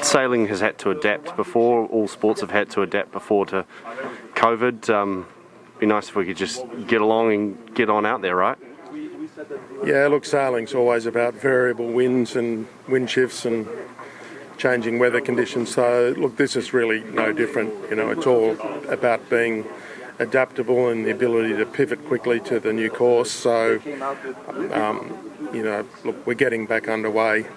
sailing has had to adapt before, all sports have had to adapt before to COVID. Be nice if we could just get along and get on out there, right? Yeah, look, sailing's always about variable winds and wind shifts and changing weather conditions. So, look, this is really no different. You know, it's all about being adaptable and the ability to pivot quickly to the new course. So, you know, look, we're getting back underway,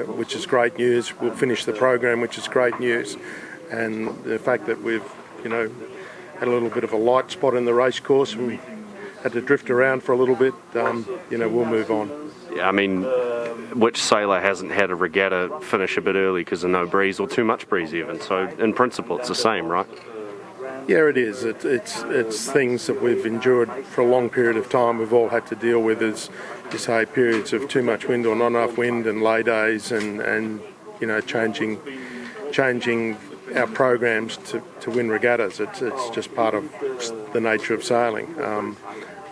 which is great news. We'll finish the program, which is great news. And the fact that we've, you know, had a little bit of a light spot in the race course and we had to drift around for a little bit, you know, we'll move on. Yeah, I mean, which sailor hasn't had a regatta finish a bit early because of no breeze or too much breeze even? So in principle, it's the same, right? Yeah, it is. It's things that we've endured for a long period of time. We've all had to deal with, as you say, periods of too much wind or not enough wind and lay days and you know, changing our programs to win regattas. It's just part of the nature of sailing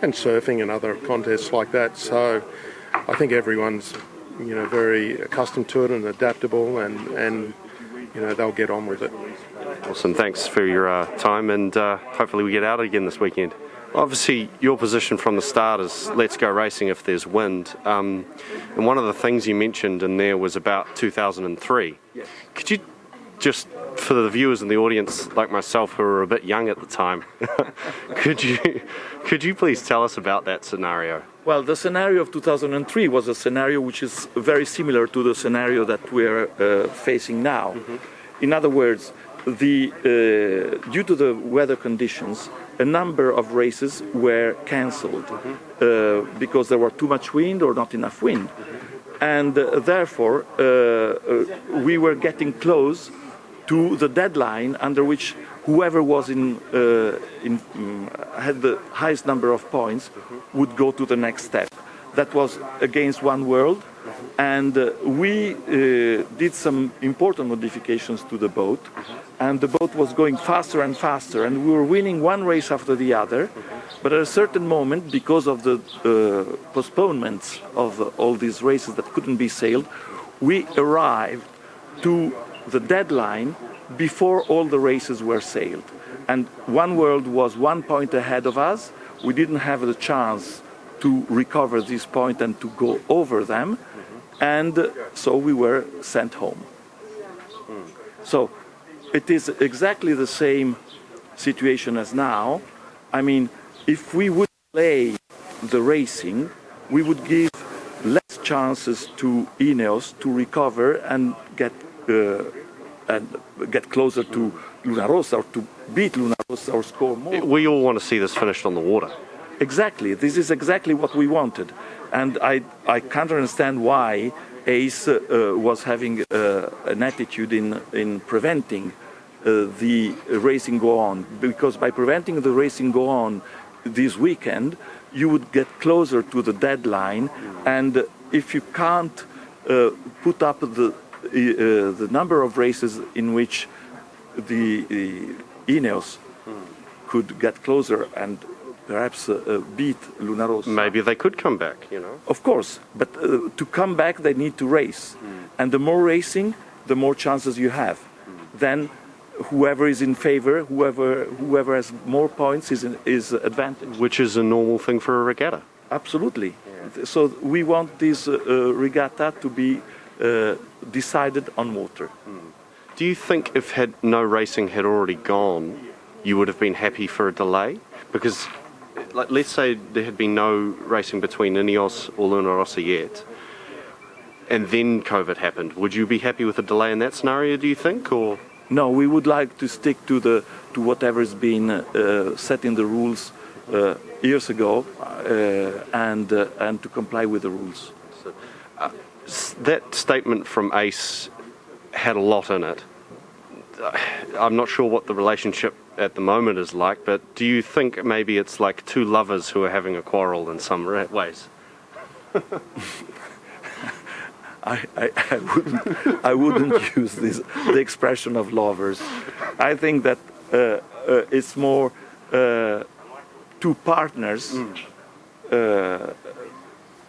and surfing and other contests like that. So I think everyone's, you know, very accustomed to it and adaptable, and you know, they'll get on with it. Awesome, thanks for your time, and hopefully we get out again this weekend. Obviously, your position from the start is let's go racing if there's wind. And one of the things you mentioned in there was about 2003. Could you just, for the viewers in the audience like myself who were a bit young at the time, could you please tell us about that scenario? Well, the scenario of 2003 was a scenario which is very similar to the scenario that we're facing now. Mm-hmm. In other words, due to the weather conditions, a number of races were cancelled because there were too much wind or not enough wind. Mm-hmm. And therefore, we were getting close to the deadline under which whoever was had the highest number of points would go to the next step. That was against One World, and we did some important modifications to the boat, and the boat was going faster and faster, and we were winning one race after the other. But at a certain moment, because of the postponements of all these races that couldn't be sailed, we arrived to the deadline before all the races were sailed. And One World was 1 point ahead of us. We didn't have the chance to recover this point and to go over them. And so we were sent home. So it is exactly the same situation as now. I mean, if we would play the racing, we would give less chances to Ineos to recover and get closer to Luna Rossa, or to beat Luna Rossa or score more. We all want to see this finished on the water. Exactly. This is exactly what we wanted. And I can't understand why ACE was having an attitude in preventing the racing go on. Because by preventing the racing go on this weekend, you would get closer to the deadline. And if you can't put up the number of races in which the Ineos could get closer and perhaps beat Luna Rossa. Maybe they could come back, you know. Of course, but to come back they need to race. And the more racing, the more chances you have. Then whoever is in favor, whoever has more points is advantage. Which is a normal thing for a regatta. Absolutely. Yeah. So we want this regatta to be decided on water. Do you think if no racing had already gone, you would have been happy for a delay? Because, like, let's say there had been no racing between Ineos or Luna Rossa yet, and then COVID happened. Would you be happy with a delay in that scenario, do you think? Or no, we would like to stick to whatever's been set in the rules years ago, and to comply with the rules. So, that statement from ACE had a lot in it. I'm not sure what the relationship at the moment is like, but do you think maybe it's like two lovers who are having a quarrel in some ways? I wouldn't use the expression of lovers. I think that it's more two partners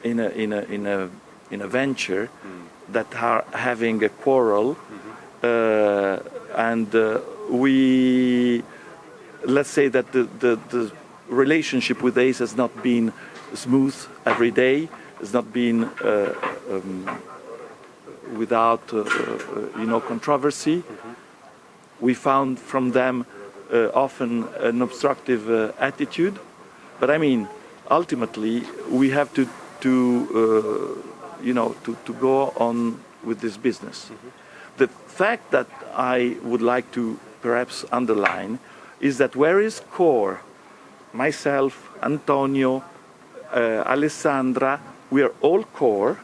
in a venture that are having a quarrel and let's say that the relationship with ACE has not been smooth every day, has not been without controversy. We found from them often an obstructive attitude, but I mean, ultimately we have to go on with this business. The fact that I would like to perhaps underline is that where is core, myself, Antonio, Alessandra, we are all core,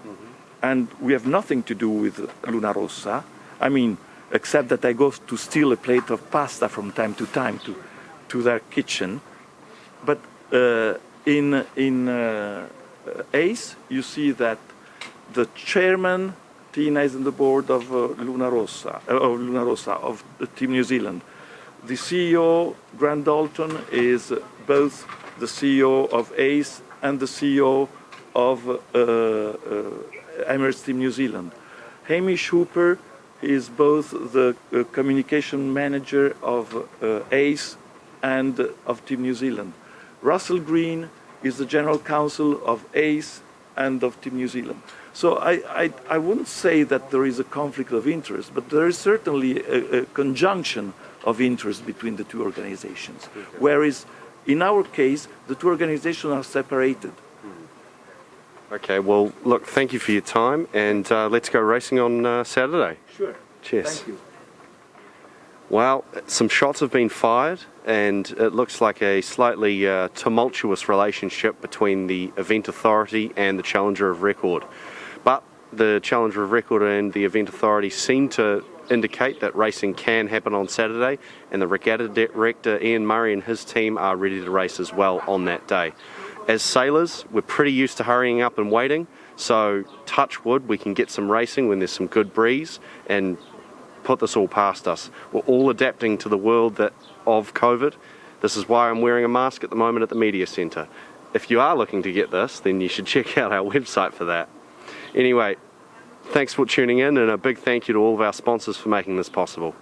and we have nothing to do with Luna Rossa. I mean, except that I go to steal a plate of pasta from time to their kitchen. But in ACE, you see that the chairman, Tina, is on the board of Luna Rossa, of Team New Zealand. The CEO, Grant Dalton, is both the CEO of ACE and the CEO of Emirates Team New Zealand. Hamish Hooper is both the communication manager of ACE and of Team New Zealand. Russell Green is the general counsel of ACE and of Team New Zealand. So I wouldn't say that there is a conflict of interest, but there is certainly a conjunction of interest between the two organizations. Whereas in our case, the two organizations are separated. Okay, well, look, thank you for your time, and let's go racing on Saturday. Sure. Cheers. Thank you. Well, some shots have been fired, and it looks like a slightly tumultuous relationship between the Event Authority and the Challenger of Record. But the Challenger of Record and the Event Authority seem to indicate that racing can happen on Saturday, and the Regatta Director Iain Murray and his team are ready to race as well on that day. As sailors, we're pretty used to hurrying up and waiting, so touch wood, we can get some racing when there's some good breeze and put this all past us. We're all adapting to the world of COVID. This is why I'm wearing a mask at the moment at the media centre. If you are looking to get this, then you should check out our website for that. Anyway, thanks for tuning in, and a big thank you to all of our sponsors for making this possible.